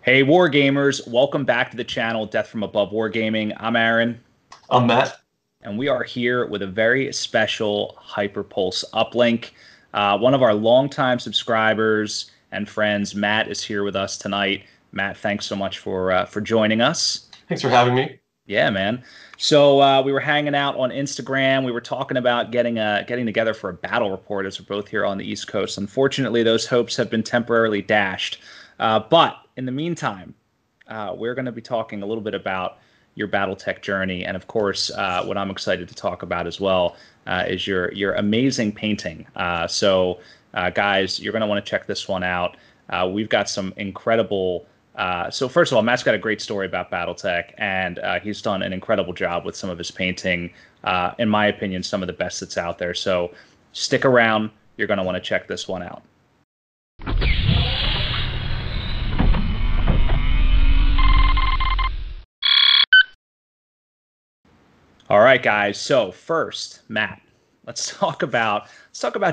Hey Wargamers, welcome back to the channel Death from Above Wargaming. I'm Aaron. I'm Matt. And we are here with a very special HyperPulse uplink. One of our longtime subscribers and friends, Matt, is here with us tonight. Matt, thanks so much for joining us. Thanks for having me. Yeah, man. So we were hanging out on Instagram. We were talking about getting together for a battle report as we're both here on the East Coast. Unfortunately, those hopes have been temporarily dashed. But in the meantime, we're going to be talking a little bit about your BattleTech journey, and of course, what I'm excited to talk about as well is your amazing painting. So, guys, you're going to want to check this one out. We've got some incredible. So first of all, Matt's got a great story about BattleTech, and he's done an incredible job with some of his painting. In my opinion, some of the best that's out there. So stick around. You're going to want to check this one out. All right, guys. So first, Matt, let's talk about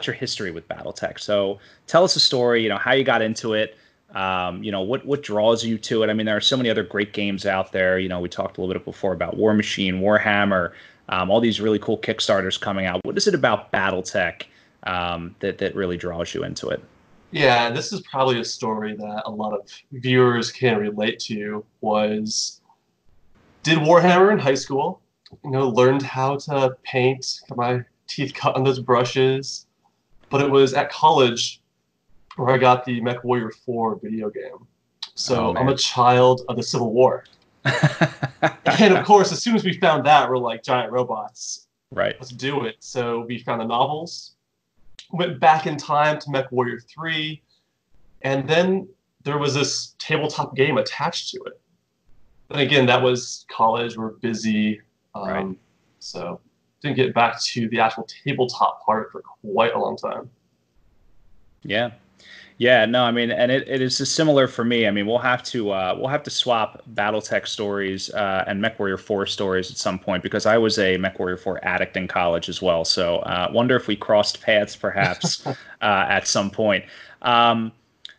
your history with BattleTech. So tell us a story. How you got into it. What draws you to it. I mean, there are so many other great games out there. We talked a little bit before about War Machine, Warhammer, all these really cool Kickstarters coming out. What is it about BattleTech that really draws you into it? Yeah, this is probably a story that a lot of viewers can relate to. Did Warhammer in high school. Learned how to paint, got my teeth cut on those brushes. But it was at college where I got the MechWarrior 4 video game. So I'm a child of the Civil War. And of course, as soon as we found that, we're like, giant robots. Right. Let's do it. So we found the novels, went back in time to MechWarrior 3, and then there was this tabletop game attached to it. And again, that was college. We're busy. Right. So didn't get back to the actual tabletop part for quite a long time. Yeah. Yeah, no, I mean, and it is similar for me. I mean, we'll have to swap BattleTech stories and MechWarrior 4 stories at some point, because I was a MechWarrior 4 addict in college as well. So wonder if we crossed paths perhaps at some point.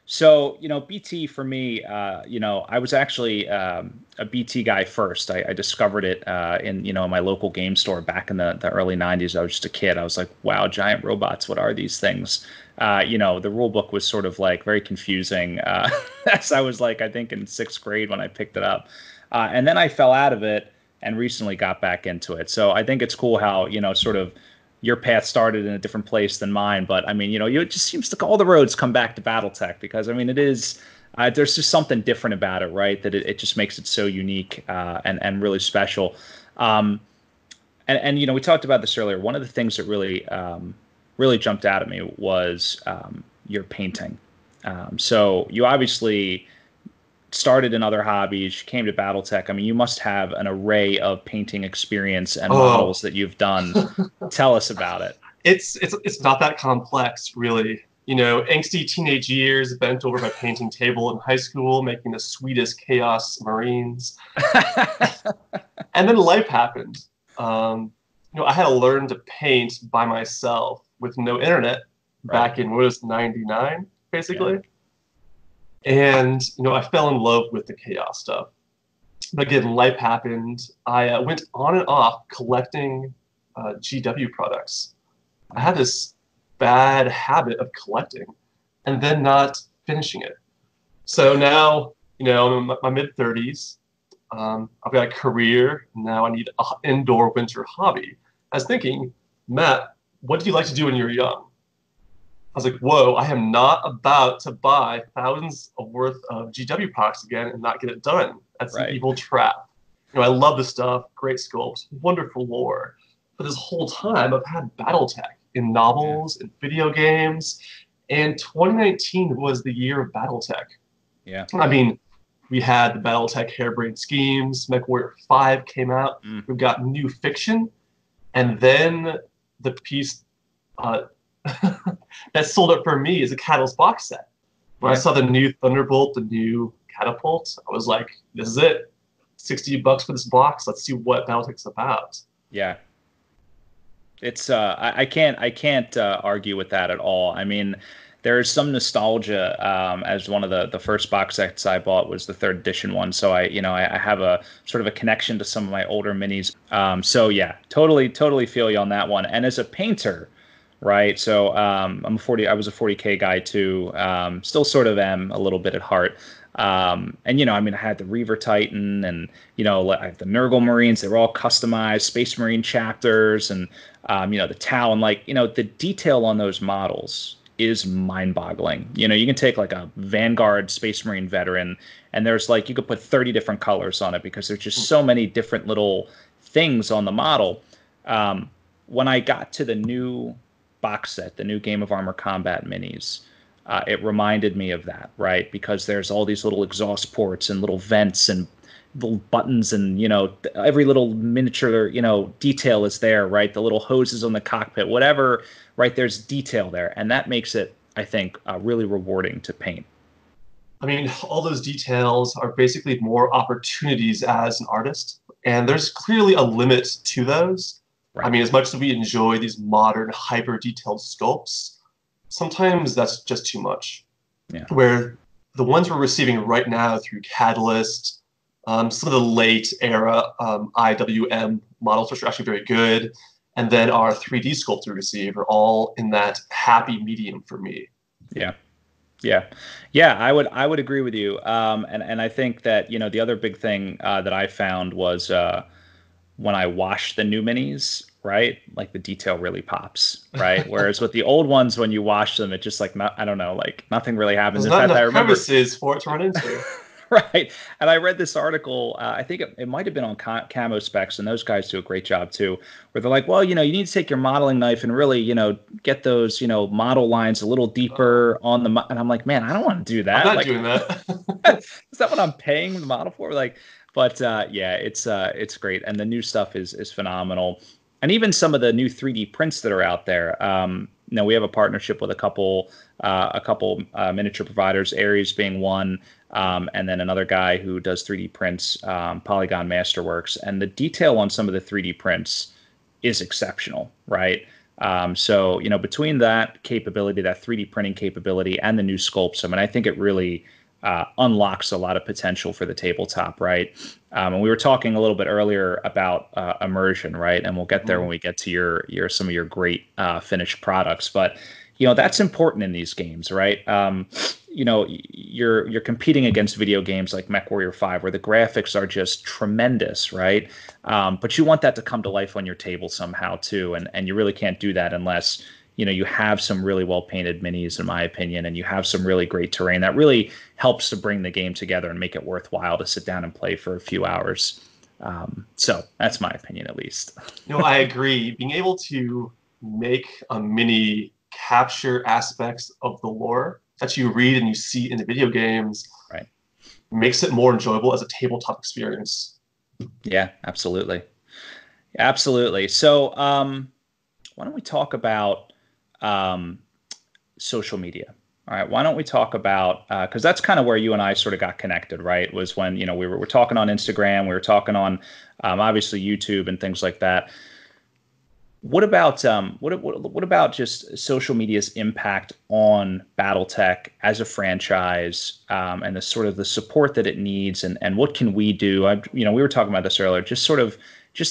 So, BT for me, I was actually a BT guy first. I discovered it in my local game store back in the early 90s. I was just a kid. I was like, wow, giant robots. What are these things? The rule book was sort of like very confusing as I was like, I think in 6th grade when I picked it up. And then I fell out of it and recently got back into it. So I think it's cool how, sort of your path started in a different place than mine. But I mean, it just seems like all the roads come back to BattleTech, because I mean, it is, there's just something different about it, right? That it just makes it so unique and really special. And we talked about this earlier. One of the things that really jumped out at me was your painting. So you obviously started in other hobbies, came to BattleTech. I mean, you must have an array of painting experience and models that you've done. Tell us about it. It's not that complex, really. Angsty teenage years, bent over my painting table in high school, making the sweetest Chaos Marines. And then life happened. I had to learn to paint by myself with no internet back in, what was 99, basically. Yeah. And, I fell in love with the Chaos stuff. But again, life happened. I went on and off collecting GW products. I had this bad habit of collecting and then not finishing it. So now, I'm in my mid-30s. I've got a career. Now I need an indoor winter hobby. I was thinking, Matt, what did you like to do when you were young? I was like, whoa, I am not about to buy thousands of worth of GW products again and not get it done. That's an evil trap. I love this stuff, great sculpts, wonderful lore. But this whole time I've had BattleTech in novels and video games. And 2019 was the year of BattleTech. Yeah. I mean, we had the BattleTech Harebrained Schemes, MechWarrior 5 came out. We've got New Fiction. And then the piece that sold it for me is a Catalyst box set. When I saw the new Thunderbolt, the new Catapult, I was like, this is it. $60 for this box. Let's see what BattleTech's about. Yeah. It's I can't argue with that at all. I mean, there is some nostalgia, as one of the first box sets I bought was the third edition one. So I have a sort of a connection to some of my older minis. So yeah, totally feel you on that one. And as a painter, right? So I was a 40K guy too. Still sort of am a little bit at heart. And I mean, I had the Reaver Titan, and I have the Nurgle Marines. They were all customized, Space Marine chapters, and the Tau, and the detail on those models is mind-boggling. You can take like a Vanguard Space Marine veteran, and there's you could put 30 different colors on it because there's just so many different little things on the model. When I got to the new box set, the new Game of Armor Combat minis, it reminded me of that, right? Because there's all these little exhaust ports and little vents and little buttons, and every little miniature detail is there, right? The little hoses on the cockpit, whatever, right? There's detail there, and that makes it, I think, really rewarding to paint. I mean, all those details are basically more opportunities as an artist, and there's clearly a limit to those. Right. I mean, as much as we enjoy these modern hyper detailed sculpts, sometimes that's just too much. Yeah. Where the ones we're receiving right now through Catalyst, some of the late era IWM models, which are actually very good, and then our 3D sculpts we receive are all in that happy medium for me. Yeah. I would agree with you. And I think that the other big thing that I found was when I wash the new minis, right? Like the detail really pops, right? Whereas with the old ones, when you wash them, it just I don't know, nothing really happens. There's not enough crevices for it to run into. Right. And I read this article, I think it might have been on Camo Specs, and those guys do a great job too, where they're like, well, you need to take your modeling knife and really, get those, model lines a little deeper on the, and I'm like, man, I don't want to do that. I'm not doing that. Is that what I'm paying the model for? But yeah, it's great. And the new stuff is phenomenal. And even some of the new 3D prints that are out there, we have a partnership with a couple miniature providers, Ares being one, and then another guy who does 3D prints, Polygon Masterworks. And the detail on some of the 3D prints is exceptional, right? So, between that capability, that 3D printing capability, and the new sculpts, I mean, I think it really unlocks a lot of potential for the tabletop, right? And we were talking a little bit earlier about immersion, right? And we'll get there when we get to your some of your great finished products. But that's important in these games, right? You're competing against video games like MechWarrior 5, where the graphics are just tremendous, right? But you want that to come to life on your table somehow too, and you really can't do that unless you have some really well painted minis, in my opinion, and you have some really great terrain that really helps to bring the game together and make it worthwhile to sit down and play for a few hours. So that's my opinion, at least. I agree. Being able to make a mini capture aspects of the lore that you read and you see in the video games, right, makes it more enjoyable as a tabletop experience. Yeah, absolutely. So why don't we talk about social media? All right, why don't we talk about, because that's kind of where you and I sort of got connected, right? Was when we were talking on Instagram, we were talking on obviously YouTube and things like that. What about what about just social media's impact on BattleTech as a franchise, and the sort of the support that it needs, and what can we do? We were talking about this earlier, just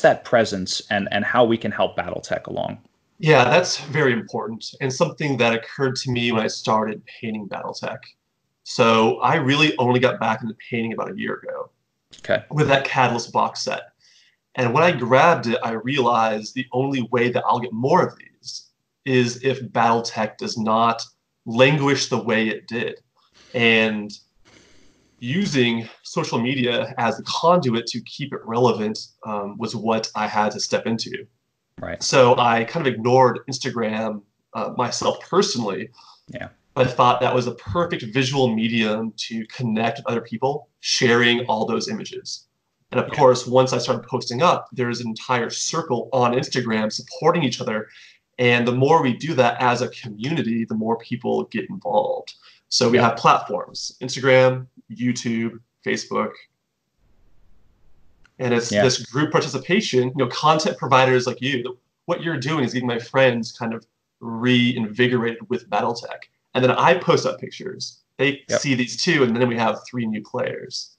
that presence and how we can help BattleTech along. Yeah, that's very important, and something that occurred to me when I started painting BattleTech. So I really only got back into painting about a year ago. Okay. With that Catalyst box set. And when I grabbed it, I realized the only way that I'll get more of these is if BattleTech does not languish the way it did. And using social media as a conduit to keep it relevant was what I had to step into. Right. So I kind of ignored Instagram myself personally. Yeah. But I thought that was a perfect visual medium to connect with other people, sharing all those images. And of course, once I started posting up, there's an entire circle on Instagram supporting each other. And the more we do that as a community, the more people get involved. So we have platforms, Instagram, YouTube, Facebook. And it's this group participation, content providers like you. What you're doing is getting my friends kind of reinvigorated with BattleTech. And then I post up pictures. They Yep. see these too, and then we have 3 new players.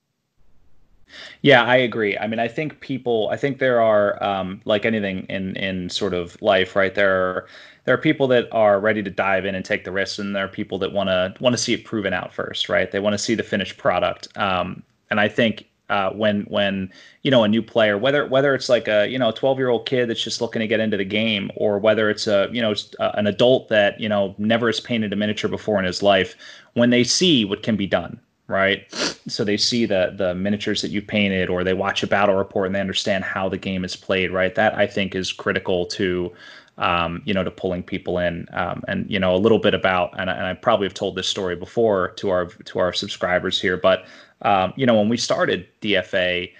Yeah, I agree. I mean, I think there are, like anything in sort of life, right? There are people that are ready to dive in and take the risks, and there are people that want to see it proven out first, right? They want to see the finished product. And I think when a new player, whether it's like a 12-year-old kid that's just looking to get into the game, or whether it's an adult that never has painted a miniature before in his life, when they see what can be done, right? So they see the miniatures that you painted, or they watch a battle report and they understand how the game is played, right? That I think is critical to to pulling people in. And a little bit about, and I probably have told this story before to our subscribers here, but when we started DFA,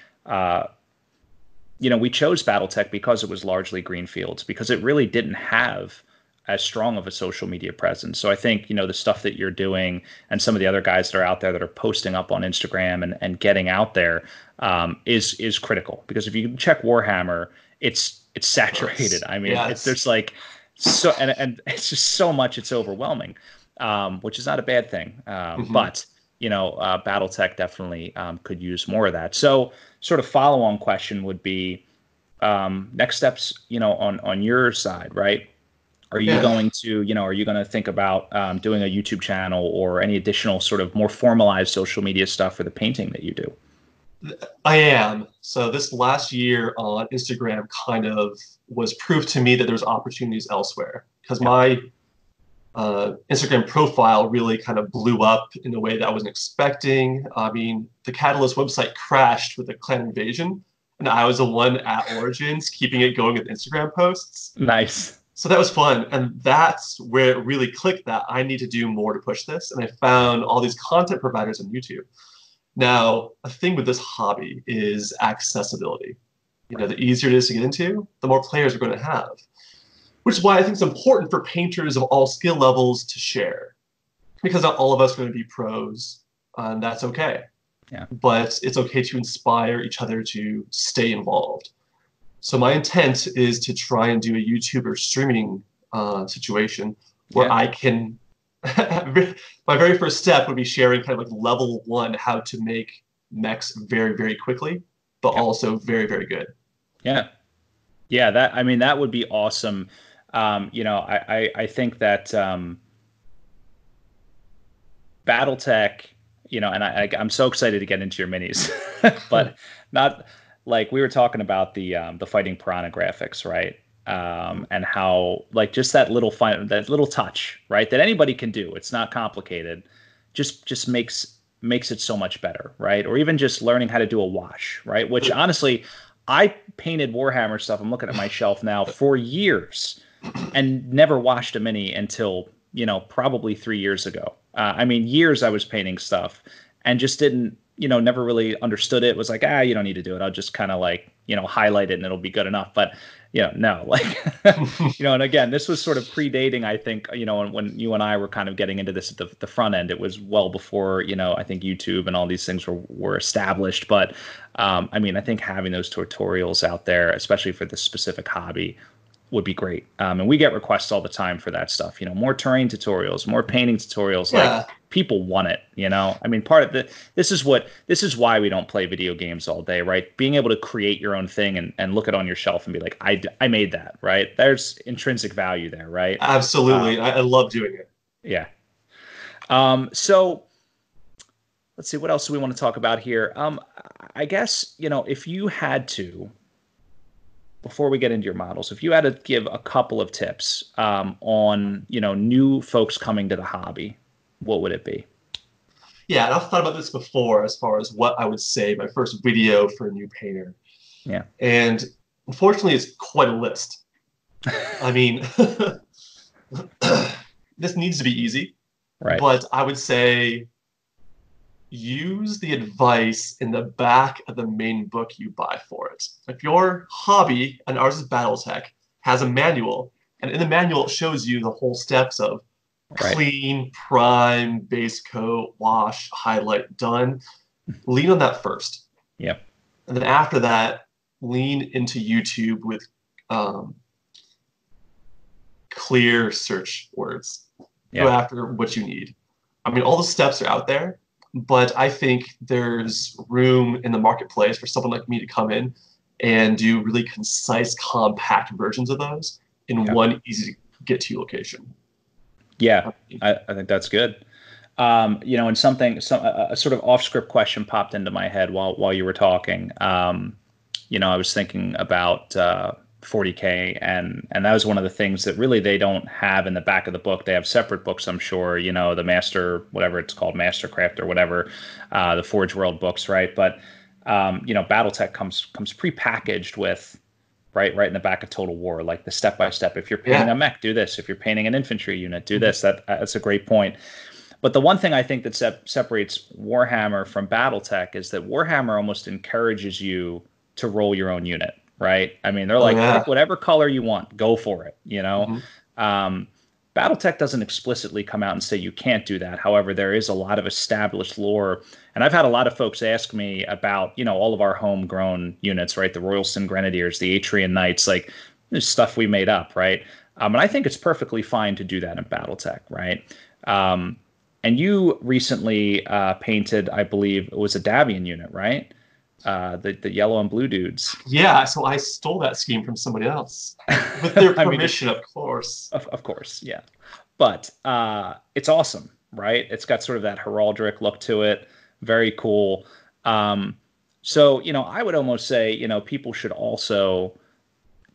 we chose BattleTech because it was largely greenfields, because it really didn't have as strong of a social media presence. So I think, the stuff that you're doing and some of the other guys that are out there that are posting up on Instagram and getting out there is critical, because if you check Warhammer, it's saturated. I mean, there's like so, and it's just so much, it's overwhelming, which is not a bad thing. But BattleTech definitely could use more of that. So sort of follow-on question would be, next steps, on your side, right? Are you going to think about doing a YouTube channel or any additional sort of more formalized social media stuff for the painting that you do? I am. So this last year on Instagram kind of was proof to me that there's opportunities elsewhere, because my Instagram profile really kind of blew up in a way that I wasn't expecting. I mean, the Catalyst website crashed with the clan invasion, and I was the one at Origins keeping it going with Instagram posts. Nice. So that was fun, and that's where it really clicked that I need to do more to push this, and I found all these content providers on YouTube. Now, a thing with this hobby is accessibility. The easier it is to get into, the more players we're going to have, which is why I think it's important for painters of all skill levels to share, because not all of us are going to be pros, and that's okay. Yeah. But it's okay to inspire each other to stay involved. So my intent is to try and do a YouTuber streaming situation where I can, my very first step would be sharing kind of like level 1, how to make mechs very, very quickly, but also very, very good. Yeah. Yeah. That would be awesome. I think that BattleTech, and I'm so excited to get into your minis, but not like we were talking about the fighting piranha graphics, right? And how like just that little touch, right? That anybody can do. It's not complicated. Just makes it so much better, right? Or even just learning how to do a wash, right? Which honestly, I painted Warhammer stuff. I'm looking at my shelf now for years and never washed a mini until, probably 3 years ago. Years I was painting stuff and just didn't, never really understood it. It was like, you don't need to do it. I'll just kind of like, highlight it and it'll be good enough. But, no, like, and again, this was sort of predating, I think, when you and I were kind of getting into this at the front end. It was well before, I think YouTube and all these things were established. But, I think having those tutorials out there, especially for this specific hobby, would be great. And we get requests all the time for that stuff, more terrain tutorials, more painting tutorials. Like people want it, part of this is why we don't play video games all day, right? Being able to create your own thing and look it on your shelf and be like, I made that, right? There's intrinsic value there, right? Absolutely. I love doing it. Yeah. So let's see, what else do we want to talk about here? I guess, if you had to, before we get into your models, if you had to give a couple of tips on, new folks coming to the hobby, what would it be? Yeah, and I've thought about this before as far as what I would say my first video for a new painter. Yeah. And unfortunately, it's quite a list. This needs to be easy. Right. But I would say use the advice in the back of the main book you buy for it. If your hobby, and ours is BattleTech, has a manual, and in the manual it shows you the whole steps of clean, prime, base coat, wash, highlight, done, lean on that first. Yep. And then after that, lean into YouTube with clear search words. Go Yeah. after what you need. I mean, all the steps are out there, but I think there's room in the marketplace for someone like me to come in and do really concise, compact versions of those in Yeah. one easy to get to location. Yeah. I think that's good. And a sort of off script question popped into my head while you were talking. I was thinking about 40K, and that was one of the things that really they don't have in the back of the book. They have separate books, I'm sure, the master, whatever it's called, Mastercraft or whatever, the Forge World books, right? But BattleTech comes prepackaged with right in the back of Total War, like the step by step. If you're painting Yeah. a mech, do this. If you're painting an infantry unit, do this. That's a great point. But the one thing I think that separates Warhammer from BattleTech is that Warhammer almost encourages you to roll your own unit, right? I mean, they're Oh like, yeah. pick whatever color you want, go for it, Hmm. Um, BattleTech doesn't explicitly come out and say you can't do that. However, there is a lot of established lore. And I've had a lot of folks ask me about, all of our homegrown units, right? The Royalston Grenadiers, the Atrian Knights, like this stuff we made up, right? And I think it's perfectly fine to do that in BattleTech, right? And you recently painted, I believe, it was a Davian unit, right? The yellow and blue dudes. Yeah, so I stole that scheme from somebody else with their I mean, permission, of course. of course, yeah. But it's awesome, right? It's got sort of that heraldic look to it. Very cool. So, I would almost say, people should also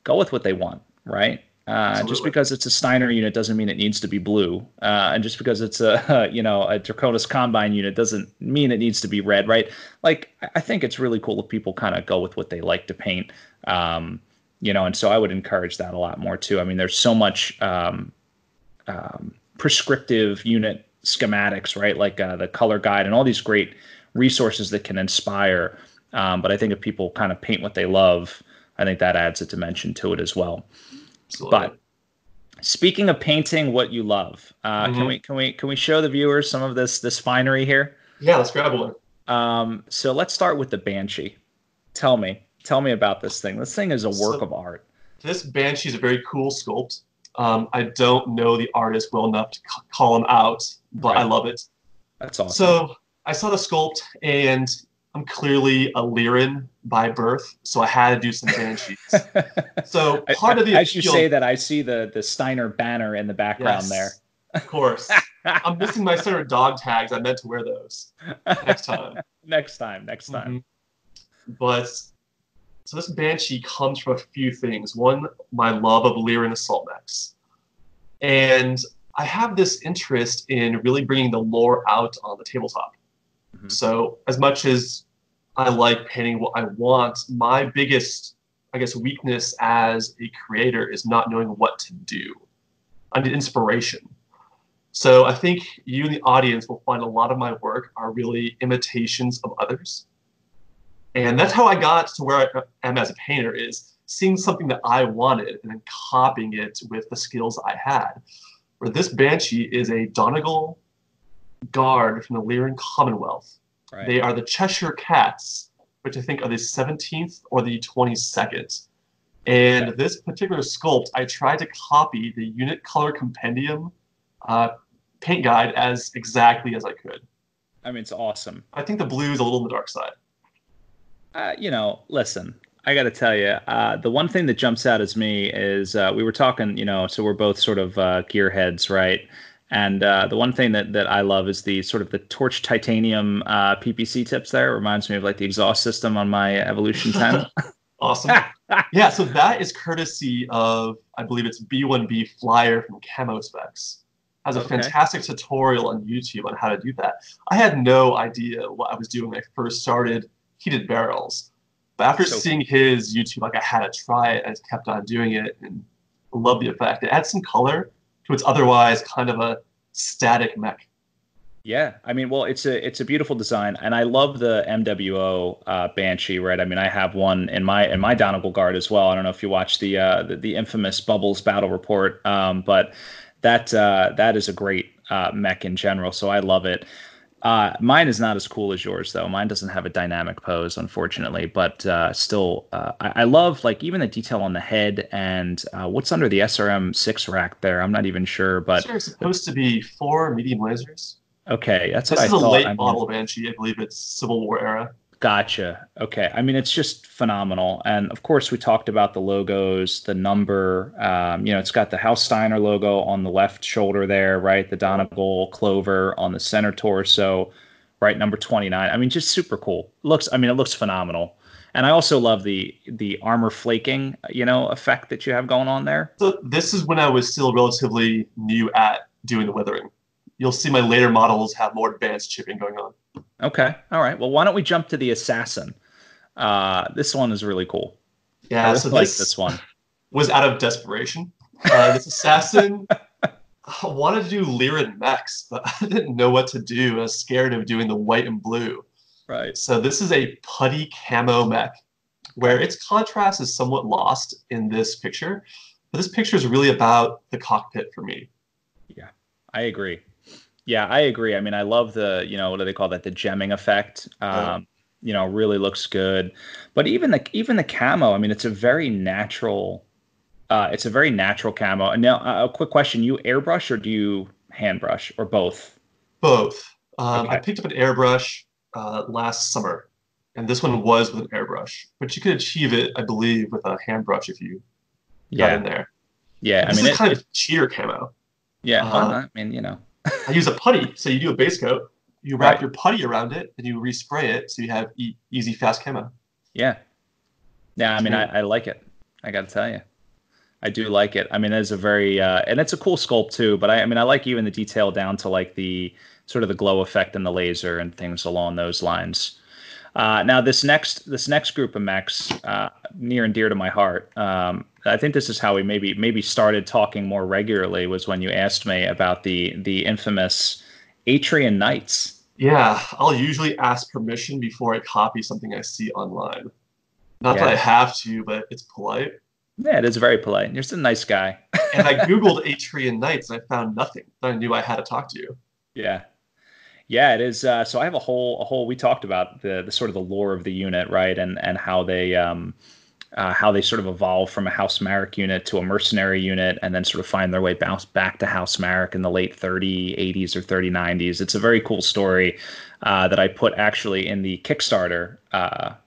go with what they want, right? Just Absolutely. because it's a Steiner unit doesn't mean it needs to be blue, and just because it's a a Draconis Combine unit doesn't mean it needs to be red, right? Like I think it's really cool if people kind of go with what they like to paint, and so I would encourage that a lot more too. I mean, there's so much prescriptive unit schematics, right? Like the color guide and all these great resources that can inspire. But I think if people kind of paint what they love, I think that adds a dimension to it as well. Absolutely. But speaking of painting what you love, can Hmm. we show the viewers some of this finery here? Yeah, let's grab one. So let's start with the Banshee. Tell me about this thing. This thing is a work So of art. this Banshee is a very cool sculpt. I don't know the artist well enough to call him out, but I Right. love it. That's awesome. So I saw the sculpt, and I'm clearly a Lyran by birth, so I had to do some Banshees. So part of the As you say appeal, that, I see the Steiner banner in the background there. yes, of course. I'm missing my center dog tags. I meant to wear those next time. Next time. Hmm. But so this Banshee comes from a few things. One, my love of Lyran assault mechs. And I have this interest in really bringing the lore out on the tabletop. Mhm. So as much as I like painting what I want, my biggest, I guess, weakness as a creator is not knowing what to do. I need inspiration. So I think you and the audience will find a lot of my work are really imitations of others. And that's how I got to where I am as a painter is seeing something that I wanted and then copying it with the skills I had. Where this Banshee is a Donegal guard from the Lyran Commonwealth. Right. They are the Cheshire Cats, which I think are the 17th or the 22nd. And Okay. this particular sculpt, I tried to copy the unit color compendium uh, paint guide as exactly as I could. I mean, it's awesome. I think the blue is a little on the dark side. Listen, I got to tell you, the one thing that jumps out as me is we were talking, so we're both sort of gearheads, right? And the one thing that I love is the sort of the torch titanium PPC tips there. It reminds me of like the exhaust system on my Evolution 10. Awesome. Yeah, so that is courtesy of, I believe it's B1B Flyer from Camo Specs. Has a Okay. fantastic tutorial on YouTube on how to do that. I had no idea what I was doing when I first started heated barrels. But after So seeing cool. his YouTube, like I had to try it. I just kept on doing it and love the effect. It adds some color to what's otherwise kind of a static mech. Yeah, I mean, well, it's a beautiful design, and I love the MWO Banshee, right? I mean, I have one in my Donegal Guard as well. I don't know if you watch the infamous Bubbles Battle Report, but that is a great mech in general, so I love it. Mine is not as cool as yours, though. Mine doesn't have a dynamic pose, unfortunately. But still, I love like even the detail on the head and what's under the SRM-6 rack there. I'm not even sure, These but are supposed to be 4 medium lasers. okay, that's what This I is a thought. I late mean, model Banshee. I believe it's Civil War era. gotcha. Okay. I mean, it's just phenomenal. And of course, we talked about the logos, the number. It's got the House Steiner logo on the left shoulder there, right? The Yeah. Donegal clover on the center torso, right? Number 29. I mean, just super cool. It looks phenomenal. And I also love the armor flaking, effect that you have going on there. So this is when I was still relatively new at doing the weathering. You'll see my later models have more advanced chipping going on. Okay. All right. Well, why don't we jump to the assassin? This one is really cool. I Yeah, really so like this this one. was out of desperation. This assassin wanted to do Lyran mechs, but I didn't know what to do. I was scared of doing the white and blue. Right. So this is a putty camo mech, where Okay. its contrast is somewhat lost in this picture. But this picture is really about the cockpit for me. Yeah, I agree. Yeah, I agree. I mean, I love what do they call that? The gemming effect. Uh, Really looks good. But even the camo, I mean, it's a very natural camo. And now, a quick question: you airbrush or do you hand brush or both? Both. I Okay. picked up an airbrush last summer, and this one was with an airbrush. But you could achieve it, I believe, with a hand brush if you got Yeah. in there. Yeah. And I this mean, is it. kind it of cheater camo. yeah. Well, Uh, I mean. I use a putty, so you do a base coat, you wrap Right. your putty around it, and you respray it, so you have easy, fast camo. Yeah. Yeah. I To mean, me, I like it. I got to tell you. I do like it. I mean, it's a very and it's a cool sculpt too. But I mean, I like even the detail down to like the sort of the glow effect and the laser and things along those lines. Now, this next group of mechs, near and dear to my heart. I think this is how we maybe started talking more regularly was when you asked me about the infamous Atrian Knights. yeah, I'll usually ask permission before I copy something I see online. Not that I Yeah, have to, but it's polite. yeah, it is very polite. You're just a nice guy. And I Googled Atrian Knights and I found nothing that I knew I had to talk to you. Yeah. Yeah, it is. So I have a whole. We talked about the sort of the lore of the unit, right, and how they sort of evolve from a House Marek unit to a mercenary unit, and then sort of find their way bounce back to House Marek in the late 3080s or 3090s. It's a very cool story that I put actually in the Kickstarter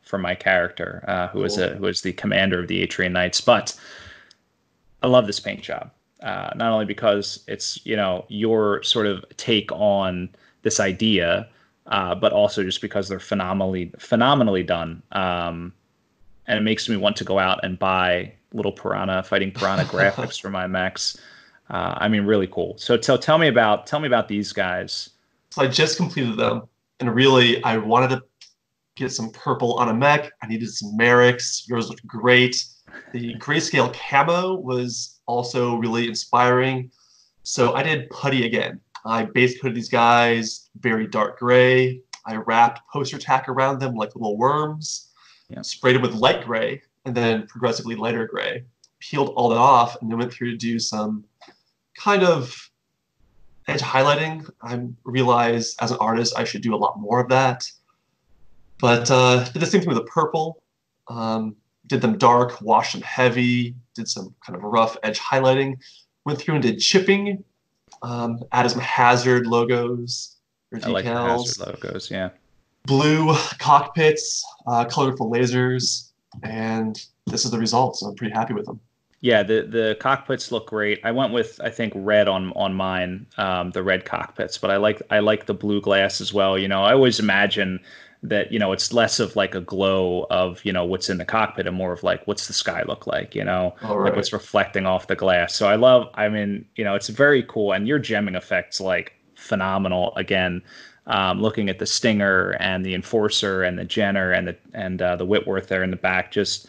for my character, Cool. who is the commander of the Atrian Knights. But I love this paint job. Not only because it's your sort of take on this idea, but also just because they're phenomenally done, and it makes me want to go out and buy little fighting piranha graphics for my mechs. I mean, really cool. So tell me about these guys. So I just completed them, and really, I wanted to get some purple on a mech. I needed some Merrics. Yours looked great. The grayscale camo was also really inspiring. So I did putty again. I base coated these guys very dark gray. I wrapped poster tack around them like little worms, Yeah, sprayed them with light gray, and then progressively lighter gray. Peeled all that off, and then went through to do some kind of edge highlighting. I realized as an artist I should do a lot more of that. But did the same thing with the purple. Did them dark, washed them heavy, did some kind of rough edge highlighting. Went through and did chipping, added some hazard logos or I like the hazard decals, logos. Yeah. blue cockpits, colorful lasers, and this is the result. So I'm pretty happy with them. Yeah, the cockpits look great. I went with I think red on mine, the red cockpits, but I like the blue glass as well. I always imagine that it's less of like a glow of what's in the cockpit and more of like what's the sky look like, All like right. what's reflecting off the glass. So I love. I mean, it's very cool, and your gemming effects like phenomenal. Again, looking at the Stinger and the Enforcer and the Jenner and the Whitworth there in the back, just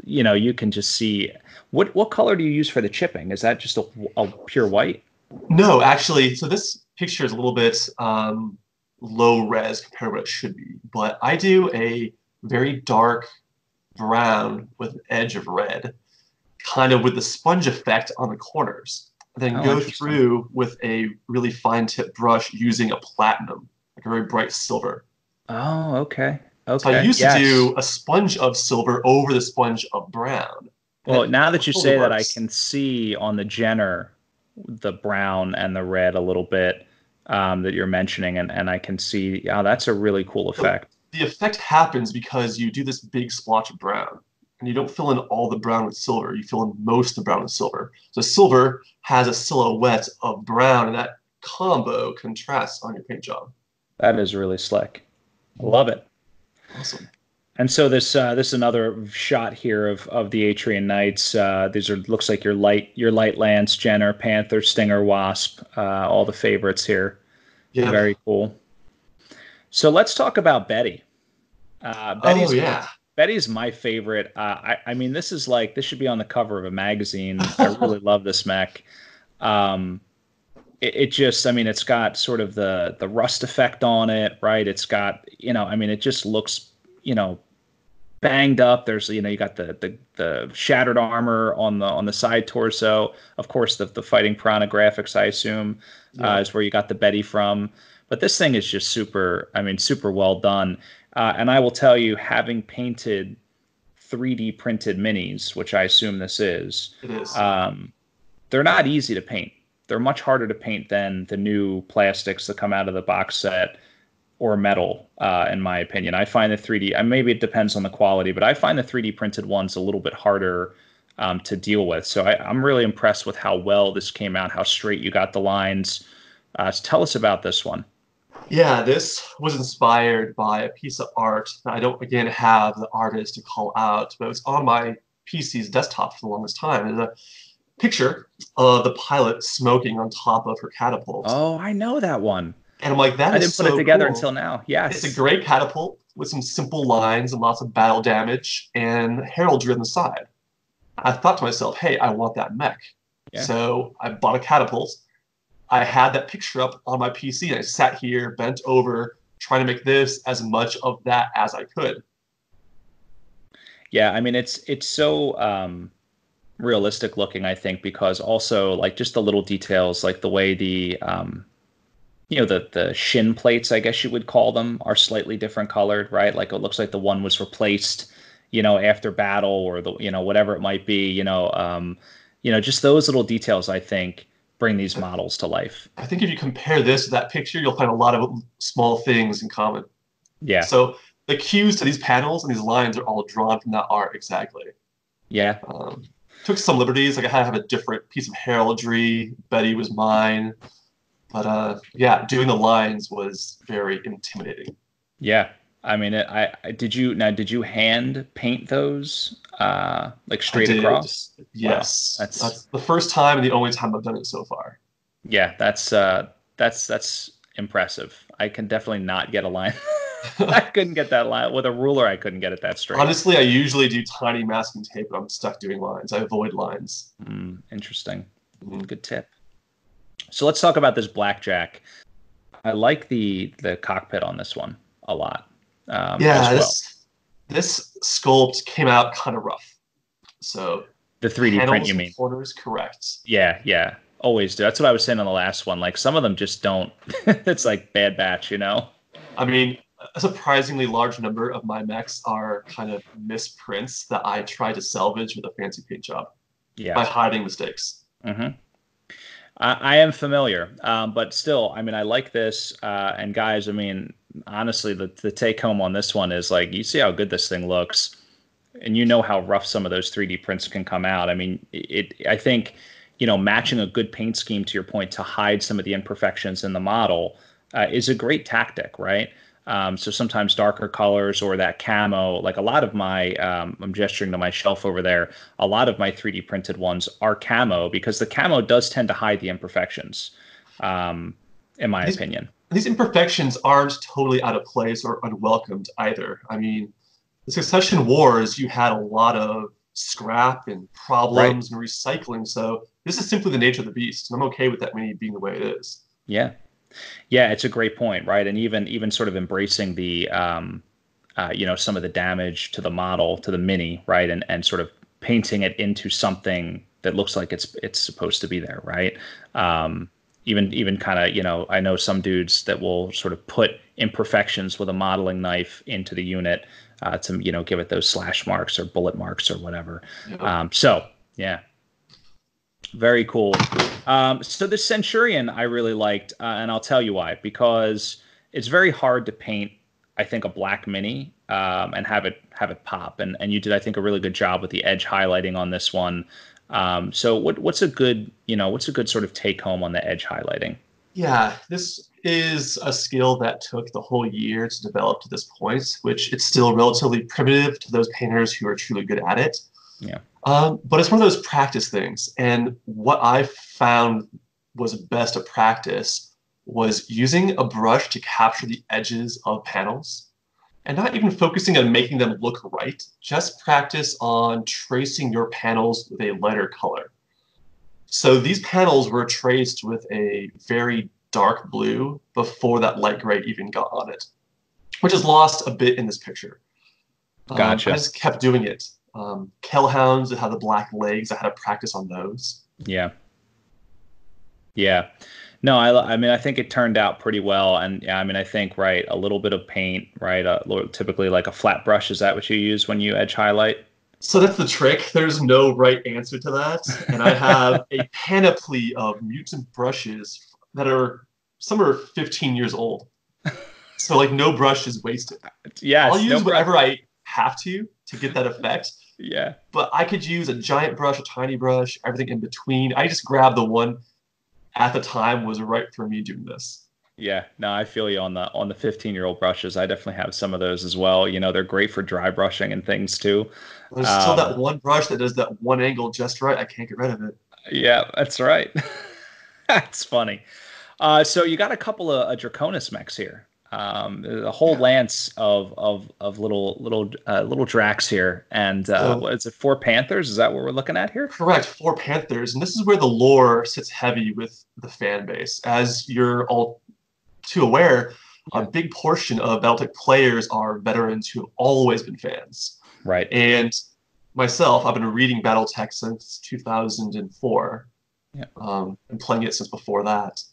you can just see what color do you use for the chipping? Is that just a pure white? No, actually, so this picture is a little bit low res compared to what it should be, but I do a very dark brown with an edge of red, kind of with the sponge effect on the corners. Then Oh, go interesting. through with a really fine tip brush using a platinum. like a very bright silver. Oh, okay. So I Okay. used to Yes. do a sponge of silver over the sponge of brown, and Well, it now that you totally say that, I works. can see on the Jenner the brown and the red a little bit that you're mentioning, and I can see, yeah, that's a really cool So effect. the effect happens because you do this big splotch of brown, and you don't fill in all the brown with silver. You fill in most of the brown with silver. So silver has a silhouette of brown, and that combo contrasts on your paint job. That is really slick. Love it. Awesome. And so this is another shot here of the Atrian Knights. These are looks like your light lance, Jenner, Panther, Stinger, Wasp, all the favorites here. Yep. Very cool. So let's talk about Betty. Oh Betty's yeah. Betty's my favorite. I mean, this should be on the cover of a magazine. I really love this mech. Um, it just, I mean, it's got sort of the rust effect on it, right? It's got, I mean, it just looks, banged up. There's, you got the shattered armor on the side torso. Of course, the fighting piranha graphics, I assume, Yeah. is where you got the Betty from. But this thing is just super, I mean, super well done. And I will tell you, having painted 3D printed minis, which I assume this is, It is. um, they're not easy to paint. They're much harder to paint than the new plastics that come out of the box set or metal, in my opinion. I find the 3D, maybe it depends on the quality, but I find the 3D printed ones a little bit harder to deal with. So I'm really impressed with how well this came out, how straight you got the lines. So tell us about this one. Yeah, this was inspired by a piece of art that I don't, again, have the artist to call out, but it was on my PC's desktop for the longest time. There's a picture of the pilot smoking on top of her catapult. Oh, I know that one. And I'm like, that I is didn't put it so together cool. until now. It's a Yes. great catapult with some simple lines and lots of battle damage and heraldry on the side. I thought to myself, hey, I want that mech. Yeah. So I bought a catapult. I had that picture up on my PC and I sat here bent over trying to make this as much of that as I could. Yeah, I mean it's so realistic looking, I think, because also like just the little details, like the way the shin plates, I guess you would call them, are slightly different colored, right? Like it looks like the one was replaced, after battle or whatever it might be, just those little details, I think, bring these models to life. I think if you compare this to that picture, you'll find a lot of small things in common. Yeah. So the cues to these panels and these lines are all drawn from that art exactly. Yeah. Um, Took some liberties. Like I had to have a different piece of heraldry. Betty was mine. But yeah, doing the lines was very intimidating. Yeah. I mean, did you hand paint those like I straight did. across? Wow. Yes. That's That's the first time and the only time I've done it so far. Yeah, that's impressive. I can definitely not get a line. I couldn't get that line with a ruler. I couldn't get it that straight. Honestly, I usually do tiny masking tape when I'm stuck doing lines. I avoid lines. Interesting. Mhm. Good tip. So let's talk about this blackjack. I like the cockpit on this one a lot, as Yeah, well. this sculpt came out kind of rough. So The 3D print, panels you and mean? corners, correct. Yeah, yeah. Always do. That's what I was saying on the last one. Like some of them just don't. It's like bad batch. I mean, a surprisingly large number of my mechs are kind of misprints that I try to salvage with a fancy paint job Yeah. by hiding mistakes. hmm I am familiar, but still, I mean, I like this. And guys, I mean, honestly, the take home on this one is like, you see how good this thing looks, and you know how rough some of those 3D prints can come out. I mean, I think, matching a good paint scheme, to your point, to hide some of the imperfections in the model is a great tactic, right? So sometimes darker colors or that camo, like a lot of my, I'm gesturing to my shelf over there. A lot of my 3D printed ones are camo because the camo does tend to hide the imperfections, in my These opinion. these imperfections aren't totally out of place or unwelcomed either. I mean, the Succession Wars, you had a lot of scrap and Right. problems and recycling. So this is simply the nature of the beast, and I'm okay with that mini being the way it is. Yeah. Yeah, it's a great point, right? And even sort of embracing the some of the damage to the model, to the mini, right? And sort of painting it into something that looks like it's supposed to be there, right? even kind of, I know some dudes that will sort of put imperfections with a modeling knife into the unit to, give it those slash marks or bullet marks or whatever. Yep. So yeah, very cool. So the Centurion I really liked, and I'll tell you why. Because it's very hard to paint, I think, a black mini and have it pop. And you did, I think, a really good job with the edge highlighting on this one. So what's a good sort of take home on the edge highlighting? Yeah, this is a skill that took the whole year to develop to this point, which it's still relatively primitive to those painters who are truly good at it. Yeah. But it's one of those practice things. And what I found was best at practice was using a brush to capture the edges of panels and not even focusing on making them look right. Just practice on tracing your panels with a lighter color. So these panels were traced with a very dark blue before that light gray even got on it, which is lost a bit in this picture. Gotcha. I just kept doing it. Kellhounds that had the black legs, I had to practice on those. Yeah. Yeah. No, I mean, I think it turned out pretty well. And yeah, I mean, I think, right, a little bit of paint, right? Typically like a flat brush. Is that what you use when you edge highlight? So that's the trick. There's no right answer to that. And I have a panoply of mutant brushes that are, some are 15 years old. So like no brush is wasted. Yes, I'll use whatever I have to get that effect. Yeah. But I could use a giant brush, a tiny brush, everything in between. I just grabbed the one at the time was right for me doing this. Yeah, no, I feel you on the 15-year-old brushes. I definitely have some of those as well. They're great for dry brushing and things too. There's still that one brush that does that one angle just right. I can't get rid of it. Yeah, that's right. That's funny. So you got a couple of Draconis mechs here. A whole lance of little Dracs here, and what is it? 4 Panthers? Is that what we're looking at here? Correct, 4 Panthers, and this is where the lore sits heavy with the fan base. As you're all too aware, a big portion of BattleTech players are veterans who have always been fans. Right. And myself, I've been reading BattleTech since 2004, and playing it since before that.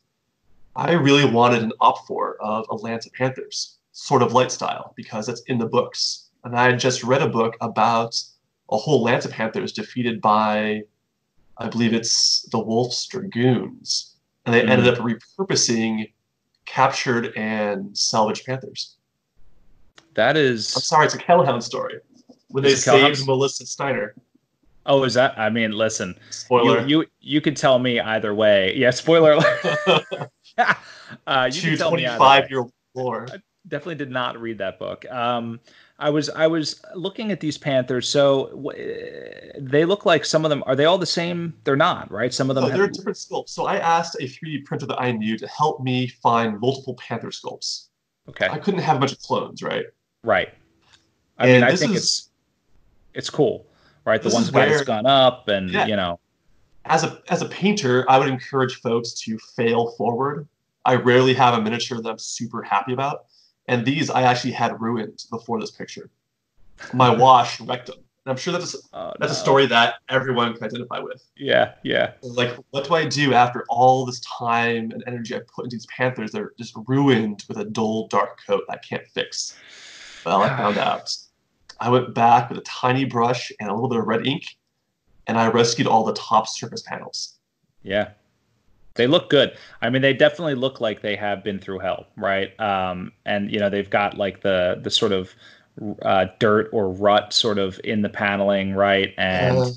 I really wanted an op-4 of a Lance of Panthers, sort of light style, because that's in the books. And I had just read a book about a whole Lance of Panthers defeated by, I believe it's the Wolf's Dragoons. And they ended up repurposing captured and salvaged Panthers. That is... I'm sorry, it's a Kellhound story. When they saved Melissa Steiner. Oh, is that? I mean, listen. Spoiler. You could tell me either way. Yeah, spoiler alert. You can tell me 25-year-old lore. I definitely did not read that book. I was looking at these Panthers. So they look like some of them. Are they all the same? They're not, right? Some of them. They're different sculpts. So I asked a 3D printer that I knew to help me find multiple Panther sculpts. Okay. I couldn't have a bunch of clones, right? Right. I mean, I think it's cool, right? The ones that has gone up, and As a painter, I would encourage folks to fail forward. I rarely have a miniature that I'm super happy about. And these I actually had ruined before this picture. My wash wrecked them. And I'm sure that's a story that everyone can identify with. Yeah, yeah. Like, what do I do after all this time and energy I put into these Panthers? They're just ruined with a dull, dark coat I can't fix. Well, I found out. I went back with a tiny brush and a little bit of red ink, and I rescued all the top surface panels. Yeah. They look good. I mean, they definitely look like they have been through hell, right? And they've got like the sort of dirt or rut sort of in the paneling, right? And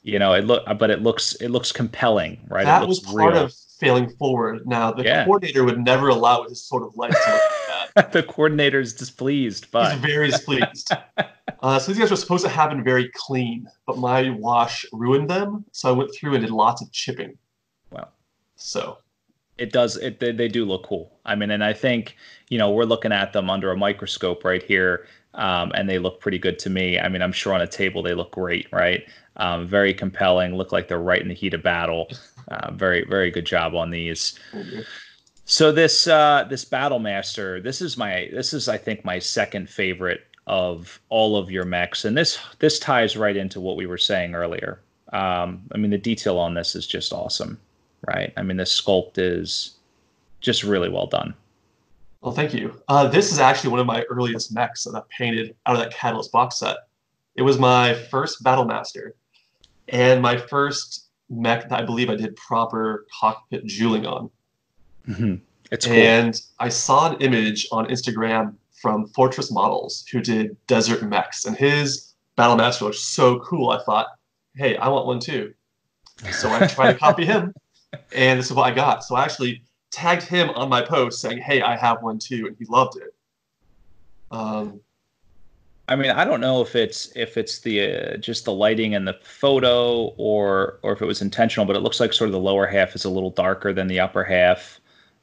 it looks compelling, right? That it looks was part real. of failing forward. Now the coordinator would never allow this sort of light to look like that. The coordinator's displeased, but he's very displeased. So these guys were supposed to happen very clean, but my wash ruined them. So I went through and did lots of chipping. Wow. So it does. They do look cool. I mean, and I think we're looking at them under a microscope right here, and they look pretty good to me. I mean, I'm sure on a table they look great, right? Very compelling. Look like they're right in the heat of battle. Very, very good job on these. Mm-hmm. So this Battle Master, this is I think my second favorite of all of your mechs, and this ties right into what we were saying earlier. I mean, the detail on this is just awesome. right? I mean, the sculpt is just really well done. Well, thank you. This is actually one of my earliest mechs that I painted out of that Catalyst box set. It was my first Battle Master and my first mech that I believe I did proper cockpit jeweling on. Hmm. It's cool. And I saw an image on Instagram from Fortress Models who did desert mechs, and his Battle Master was so cool. I thought, hey, I want one too. So I tried to copy him, and this is what I got. So I actually tagged him on my post saying, hey, I have one too, and he loved it. I mean, I don't know if it's the just the lighting and the photo, or if it was intentional, but it looks like sort of the lower half is a little darker than the upper half,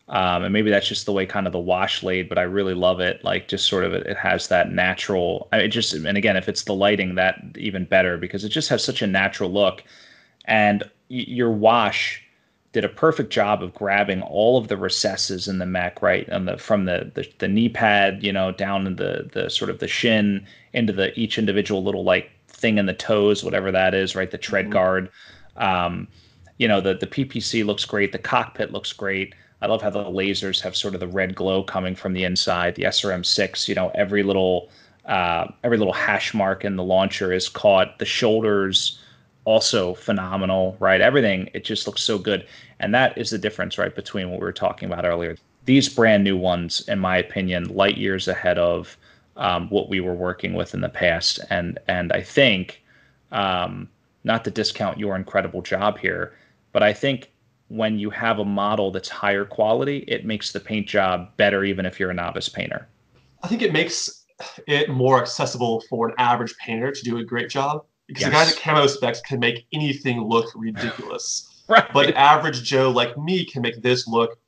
and maybe that's just the way kind of the wash laid. But I really love it. Like just sort of it has that natural. It just, and again, if it's the lighting, that even better because it just has such a natural look, and your wash did a perfect job of grabbing all of the recesses in the mech, right? And from the knee pad, down in the sort of the shin into the each individual little like thing in the toes, whatever that is, right? The tread guard. The PPC looks great. The cockpit looks great. I love how the lasers have sort of the red glow coming from the inside. The SRM6, every little hash mark in the launcher is caught. The shoulders also phenomenal, right? Everything, it just looks so good. And that is the difference, right, between what we were talking about earlier. These brand new ones, in my opinion, light years ahead of what we were working with in the past. And I think, not to discount your incredible job here, but I think when you have a model that's higher quality, it makes the paint job better, even if you're a novice painter. I think it makes it more accessible for an average painter to do a great job. Because the guys Yes. at Camo Specs can make anything look ridiculous. Right. But average Joe like me can make this look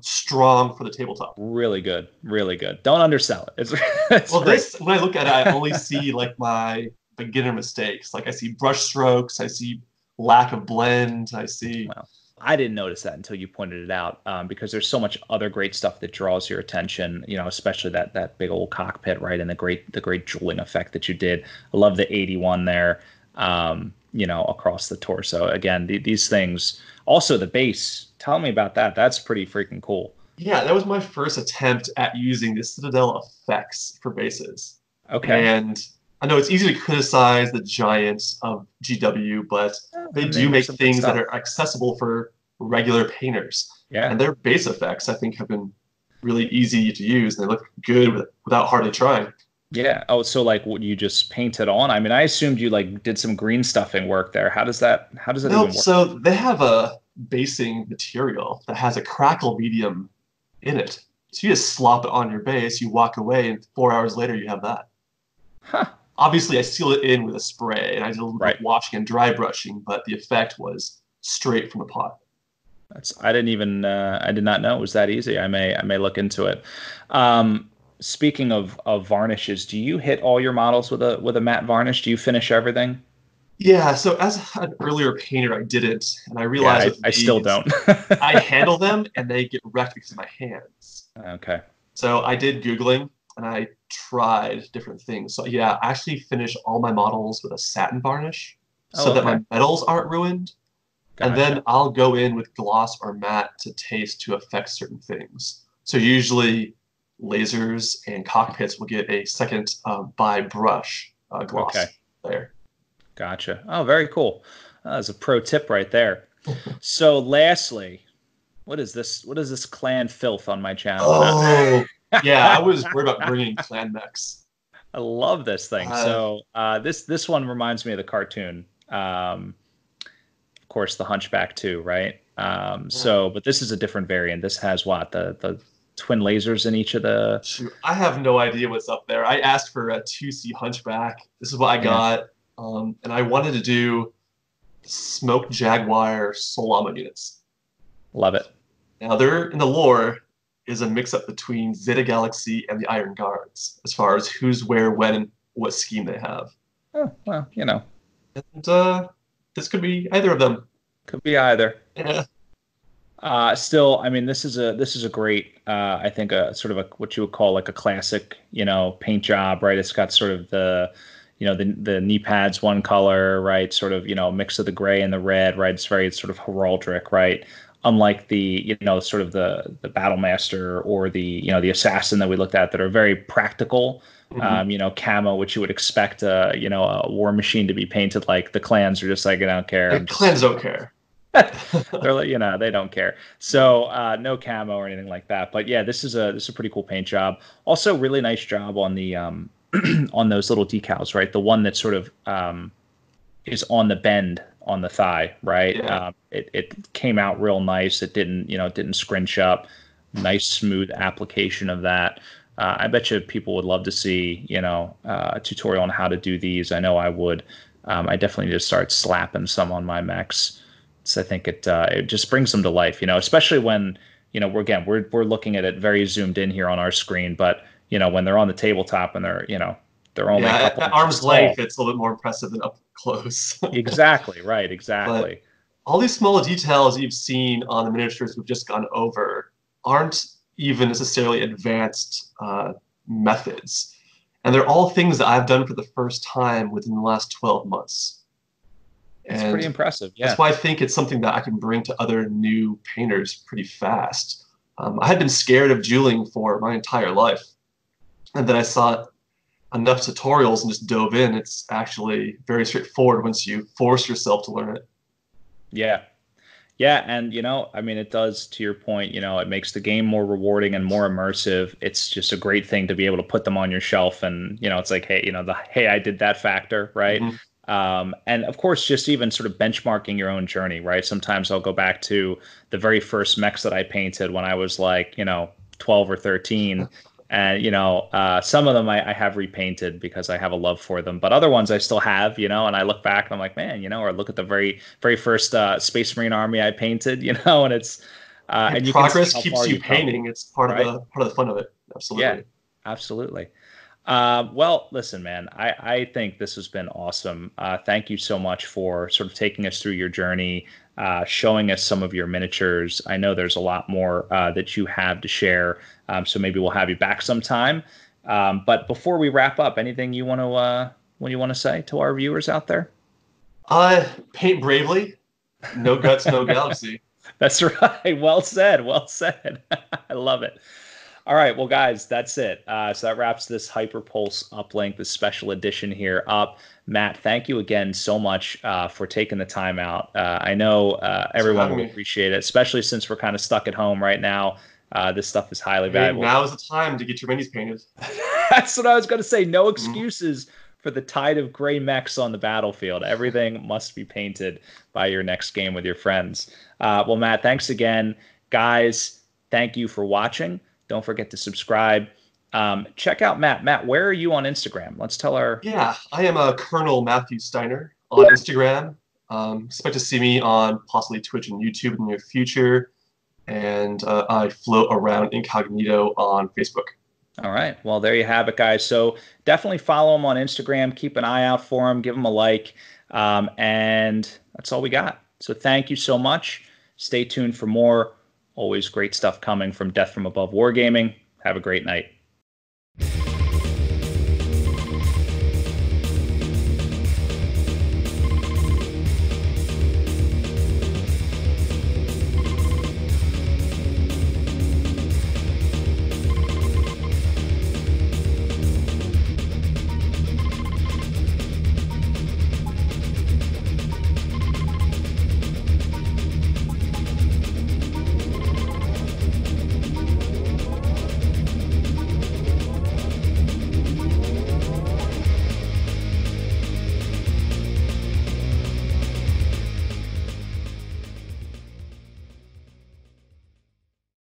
strong for the tabletop. Really good. Really good. Don't undersell it. It's Well, great. this, when I look at it, I only see like my beginner mistakes. Like I see brush strokes, I see lack of blend, I see. Well, I didn't notice that until you pointed it out, because there's so much other great stuff that draws your attention. Especially that big old cockpit, right, and the great jeweling effect that you did. I love the 81 there, across the torso. Again, these things. Also, the base. Tell me about that. That's pretty freaking cool. Yeah, that was my first attempt at using the Citadel effects for bases. Okay. And I know it's easy to criticize the giants of GW, but they And they do make make some good things that stuff. are accessible for regular painters. Yeah. And their base effects, I think, have been really easy to use. And they look good without hardly trying. Yeah. Oh, so like what you just painted on? I mean, I assumed you like did some green stuffing work there. How does that Nope. even work? So they have a basing material that has a crackle medium in it. So you just slop it on your base, you walk away, and 4 hours later you have that. Huh. Obviously, I seal it in with a spray, and I did a little bit Right. of washing and dry brushing, but the effect was straight from the pot. I did not know it was that easy. I may look into it. Um, Speaking of varnishes, do you hit all your models with a matte varnish? Do you finish everything? Yeah, so as an earlier painter, I didn't, and I Yeah, realized with I still these, don't. I handle them and they get wrecked because of my hands. Okay. So I did Googling and I tried different things. So yeah, I actually finish all my models with a satin varnish Oh, so that okay. my metals aren't ruined. And then Gotcha. I'll go in with gloss or matte to taste to affect certain things. So usually lasers and cockpits will get a second by brush Okay. gloss there. Gotcha. Oh, very cool. That's a pro tip right there. So, lastly, what is this? What is this clan filth on my channel? No. Oh, yeah, I was worried about bringing clan mechs. I love this thing. Uh, So, this one reminds me of the cartoon. Of course, the Hunchback too, right? yeah. But this is a different variant. This has what the twin lasers in each of the. Shoot, I have no idea what's up there. I asked for a 2C Hunchback. This is what I Yeah, got. And I wanted to do Smoke Jaguar Solama units. love it. Now, they're in the lore is a mix up between Zeta Galaxy and the Iron Guards as far as who's where, when, and what scheme they have. Oh well, And this could be either of them. could be either. Yeah. Still, I mean, this is a great, I think, a sort of a what you would call like a classic, paint job, right? It's got sort of the knee pads one color, right? Sort of, mix of the gray and the red, right? It's very sort of heraldic, right? unlike the, sort of the battle master or the assassin that we looked at that are very practical, camo, which you would expect, a war machine to be painted like. The clans are just like, I don't care. Clans don't care. They're like, they don't care. So no camo or anything like that. But yeah, this is a pretty cool paint job. Also, really nice job on the on those little decals, right? The one that sort of is on the bend on the thigh, right? Yeah. It came out real nice. It didn't scrunch up. Nice smooth application of that. I bet you people would love to see, a tutorial on how to do these. I know I would. I definitely just start slapping some on my mechs. So I think it just brings them to life, especially when, we're looking at it very zoomed in here on our screen, but when they're on the tabletop and they're only a couple at arm's length, it's a little bit more impressive than up close. Exactly, right, exactly. But all these small details you've seen on the miniatures we've just gone over aren't even necessarily advanced methods. And they're all things that I've done for the first time within the last 12 months. It's pretty impressive, yeah. That's why I think it's something that I can bring to other new painters pretty fast. I had been scared of dueling for my entire life. And then I saw enough tutorials and just dove in. It's actually very straightforward once you force yourself to learn it. Yeah. Yeah, and it does, to your point, it makes the game more rewarding and more immersive. It's just a great thing to be able to put them on your shelf and, it's like, hey, hey, I did that factor, right? Mm-hmm. And of course, just even sort of benchmarking your own journey, right? Sometimes I'll go back to the very first mechs that I painted when I was like, 12 or 13. And, some of them I have repainted because I have a love for them. But other ones I still have, and I look back and I'm like, man, or look at the very, very first Space Marine army I painted, and it's and progress keeps you painting. It's part of the fun of it. Absolutely. Yeah, absolutely. Well, listen, man, I think this has been awesome. Thank you so much for sort of taking us through your journey, showing us some of your miniatures. I know there's a lot more that you have to share, so maybe we'll have you back sometime. But before we wrap up, anything you want to say to our viewers out there? Paint bravely, no guts, no galaxy. That's right. Well said. Well said. I love it. All right, well, guys, that's it. So that wraps this HyperPulse Uplink, this special edition here up. Matt, thank you again so much for taking the time out. I know everyone will appreciate it, especially since we're kind of stuck at home right now. This stuff is highly valuable. Now is the time to get your minis painted. That's what I was going to say. No excuses for the tide of gray mechs on the battlefield. Everything must be painted by your next game with your friends. Well, Matt, thanks again. Guys, thank you for watching. Don't forget to subscribe. Check out Matt. Matt, where are you on Instagram? Let's tell our... Yeah, I am a Colonel Matthew Steiner on Instagram. Expect to see me on possibly Twitch and YouTube in the near future. And I float around incognito on Facebook. All right. Well, there you have it, guys. So definitely follow him on Instagram. Keep an eye out for him. Give him a like. And that's all we got. So thank you so much. Stay tuned for more. Always great stuff coming from Death from Above Wargaming. Have a great night.